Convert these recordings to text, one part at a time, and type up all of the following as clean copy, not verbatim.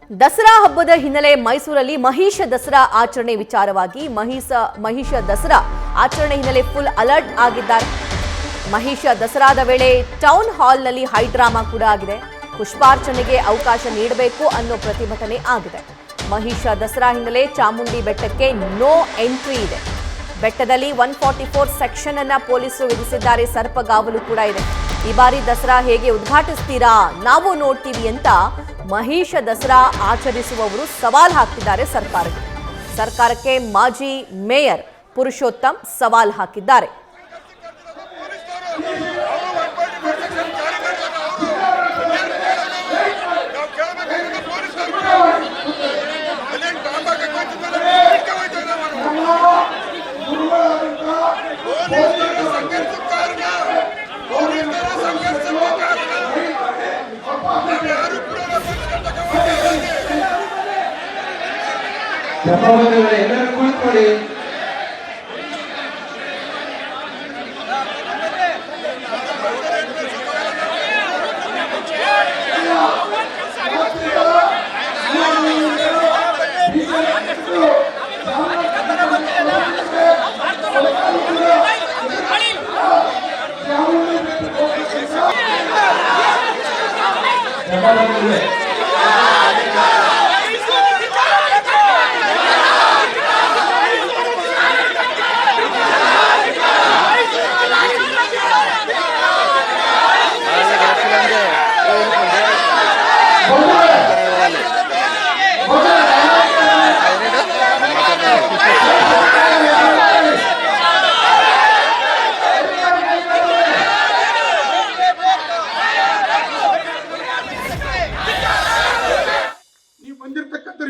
ದಸರಾ ಹಬ್ಬದ ಹಿನ್ನೆಲೆ ಮೈಸೂರಲ್ಲಿ ಮಹಿಷ ದಸರಾ ಆಚರಣೆ ವಿಚಾರವಾಗಿ ಮಹಿಷ ದಸರಾ ಆಚರಣೆ ಹಿನ್ನೆಲೆ ಫುಲ್ ಅಲರ್ಟ್ ಆಗಿದ್ದಾರೆ. ಮಹಿಷ ದಸರಾದ ವೇಳೆ ಟೌನ್ ಹಾಲ್ನಲ್ಲಿ ಹೈ ಡ್ರಾಮಾ ಕೂಡ ಆಗಿದೆ. ಪುಷ್ಪಾರ್ಚನೆಗೆ ಅವಕಾಶ ನೀಡಬೇಕು ಅನ್ನೋ ಪ್ರತಿಭಟನೆ ಆಗಿದೆ. ಮಹಿಷ ದಸರಾ ಹಿನ್ನೆಲೆ ಚಾಮುಂಡಿ ಬೆಟ್ಟಕ್ಕೆ ನೋ ಎಂಟ್ರಿ ಇದೆ. ಬೆಟ್ಟದಲ್ಲಿ 144 ಸೆಕ್ಷನ್ ಅನ್ನ ಪೊಲೀಸರು ವಿಧಿಸಿದ್ದಾರೆ. ಸರ್ಪಗಾವಲು ಕೂಡ ಇದೆ. ಈ ಬಾರಿ ದಸರಾ ಹೇಗೆ ಉದ್ಘಾಟಿಸ್ತೀರಾ, ನಾವು ನೋಡ್ತೀವಿ ಅಂತ ಮಹಿಷ ದಸರಾ ಆಚರಿಸುವವರು ಸವಾಲ್ ಹಾಕ್ತಿದ್ದಾರೆ ಸರ್ಕಾರಕ್ಕೆ. ಮಾಜಿ ಮೇಯರ್ ಪುರುಷೋತ್ತಮ್ ಸವಾಲ್ ಹಾಕಿದ್ದಾರೆ. ಎಲ್ಲರೂ ಕುಳಿತುಕೊಳ್ಳಿ.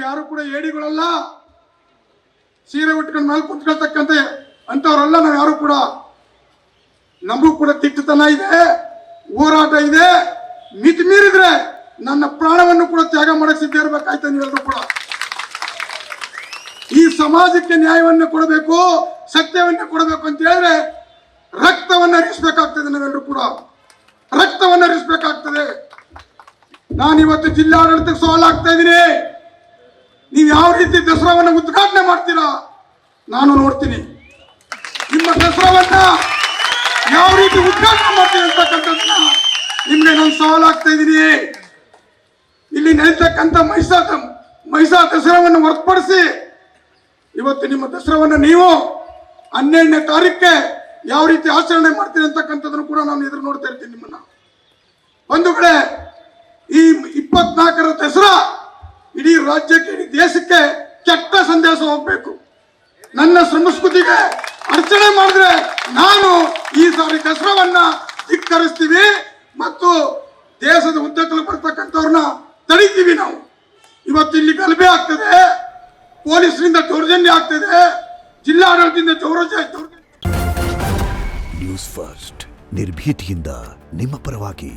ಯಾರು ಕೂಡ ಏಡಿಗಳಲ್ಲ, ಸೀರೆ ಉಟ್ಕೊಂಡು ಮೇಲೆ ಕುತ್ಕೊಳ್ತಕ್ಕಂತೆ ಅಂತವರೆಲ್ಲ ನಾವು ಯಾರು ಕೂಡ. ನಮಗೂ ಕೂಡ ತಿಟ್ಟತನ ಇದೆ, ಹೋರಾಟ ಇದೆ. ಮಿತಿ ಮೀರಿದ್ರೆ ನನ್ನ ಪ್ರಾಣವನ್ನು ಕೂಡ ತ್ಯಾಗ ಮಾಡಕ್ಕೆ ಸಿದ್ಧ ಇರಬೇಕಾಯ್ತು. ನೀವೆಲ್ಲರೂ ಕೂಡ ಈ ಸಮಾಜಕ್ಕೆ ನ್ಯಾಯವನ್ನು ಕೊಡಬೇಕು, ಸತ್ಯವನ್ನು ಕೊಡಬೇಕು ಅಂತ ಹೇಳಿದ್ರೆ ರಕ್ತವನ್ನು ಹರಿಸಬೇಕಾಗ್ತದೆ. ನಾವೆಲ್ಲರೂ ಕೂಡ ರಕ್ತವನ್ನು ಹರಿಸಬೇಕಾಗ್ತದೆ. ನಾನಿವತ್ತು ಜಿಲ್ಲಾಡಳಿತಕ್ಕೆ ಸವಾಲ್ ಆಗ್ತಾ ಇದ್ದೀನಿ. ನೀವು ಯಾವ ರೀತಿ ದಸರಾವನ್ನು ಉದ್ಘಾಟನೆ ಮಾಡ್ತೀರಾ ನಾನು ನೋಡ್ತೀನಿ. ನಿಮ್ಮ ದಸರಾವನ್ನ ಯಾವ ರೀತಿ ಉದ್ಘಾಟನೆ ಮಾಡ್ತೀರಿ ಅಂತಕ್ಕಂಥದ್ದನ್ನ ನಿಮ್ಗೆ ನಾನು ಸವಾಲ್ ಆಗ್ತಾ ಇದ್ದೀನಿ. ಇಲ್ಲಿ ನಡೀತಕ್ಕಂಥ ಮಹಿಷಾ ದಸರಾವನ್ನು ಹೊರತುಪಡಿಸಿ ಇವತ್ತು ನಿಮ್ಮ ದಸರಾವನ್ನ ನೀವು 12ನೇ ತಾರೀಕಿಗೆ ಯಾವ ರೀತಿ ಆಚರಣೆ ಮಾಡ್ತೀರಿ ಅಂತಕ್ಕಂಥದ್ದನ್ನು ಕೂಡ ನಾನು ಎದುರು ನೋಡ್ತಾ ಇರ್ತೀನಿ. ನಿಮ್ಮನ್ನ ಒಂದು ಕಡೆ ಈ 24ರ ದಸರಾ ಇಡೀ ರಾಜ್ಯಕ್ಕೆ, ಇಡೀ ದೇಶಕ್ಕೆ ಕೆಟ್ಟ ಸಂದೇಶ ಹೋಗ್ಬೇಕು. ನನ್ನ ಸಂಸ್ಕೃತಿಗೆ ಅರ್ಚನೆ ಮಾಡಿದ್ರೆ ನಾನು ಈ ಸಾರಿ ದಸರಾವನ್ನ ಧಿಕ್ಕರಿಸ್ತೀವಿ ಮತ್ತು ದೇಶದ ಉದ್ದಕ್ಕಲು ಬರ್ತಕ್ಕಂಥವ್ರನ್ನ ತಡೀತೀವಿ. ನಾವು ಇವತ್ತು ಇಲ್ಲಿ ಗಲಭೆ ಆಗ್ತದೆ, ಪೊಲೀಸರಿಂದ ದೌರ್ಜನ್ಯ ಆಗ್ತದೆ, ಜಿಲ್ಲಾಡಳಿತದಿಂದ ದೌರ್ಜನ್ಯ. ನ್ಯೂಸ್ ಫಸ್ಟ್ ನಿರ್ಭೀತಿಯಿಂದ ನಿಮ್ಮ ಪರವಾಗಿ.